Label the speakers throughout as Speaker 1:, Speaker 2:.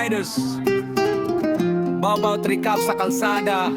Speaker 1: Riders. Babaw trikap sa kalsada.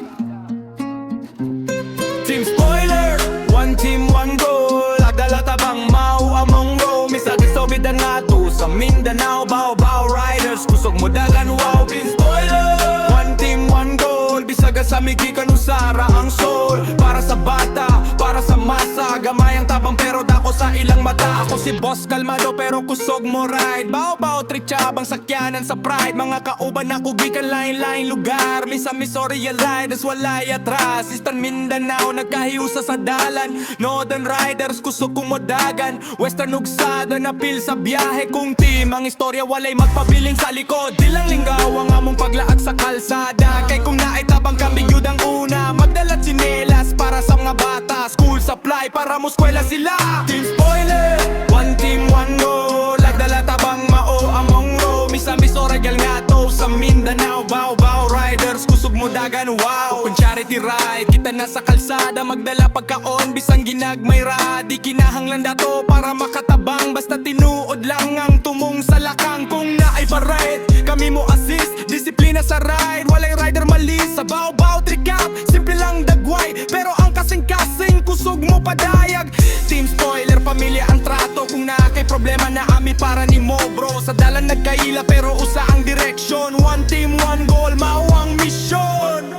Speaker 1: Team Spoiler, one team, one goal. Agdala tabang mau among row. Misagis sobid ang ato sa Mindanao. Babaw Riders, kusog mo dagan wow. Team Spoiler, one team, one goal. Bisaga sa migi kanusara ang soul. Para sa bata, para sa masa. Gamay ang tabang pero dako sa ilang mata. Ako si Boss Kalmado pero kusog mo ride. Baw trikab ang sakyanan sa pride. Mga kauban ako gikan lain-lain lugar. Minsan Missouri Riders walay atras. Eastern Mindanao nagkahiusa sa dalan. Northern Riders kusog kumodagan. Western Ugsada napil sa biyahe kong team. Ang istorya walay magpabiling sa likod. Di lang linggaw ang among paglaag sa kalsada. Kay kung naitabang kami yun ang una. Magdalat sinelas para sa mga bata. School supply para mo eskwela sila. Team Spoiler, one team, one goal. Lagdala tabang mao among row. Misa Missouri nga to sa Mindanao. Baw Riders kusog mo dagan wow. Kung charity ride kita na sa kalsada. Magdala pagkaon bisang ginagmay ra. Di kinahanglan dato para makatabang. Basta tinuod lang ang tumong sa lakang. Kung naay parade kami mo assist. Disiplina sa ride, walay rider malis. Sa baw trikap, simple lang dagway. Pero ang kasing-kasing kusog mo padayag. Team Spoiler, pamilya ang trato. Kung nakay problema na ami para ni mo bro. Sa dalan nagkaila pero usa ang direksyon. One team, one goal, mao ang misyon.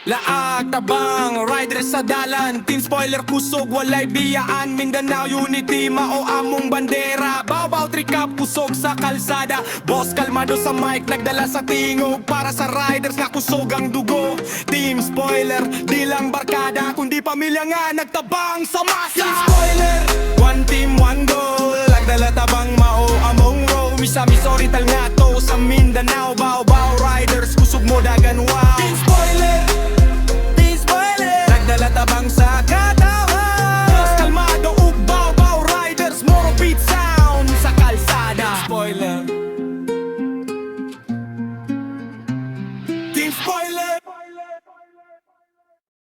Speaker 1: Laag tabang, riders sa dalan. Team Spoiler kusog, walay biyaan. Mindanao unity, mao among bandera. Baw trikap, kusog sa kalsada. Boss Kalmado sa mic, nagdala sa tingog. Para sa riders nga kusog ang dugo. Team Spoiler, di lang barkada. Kundi pamilya nga nagtabang sa masa. Team Spoiler, one team, one goal. Nagdala tabang mao among row. Misa Missouri tal nga to sa Mindanao.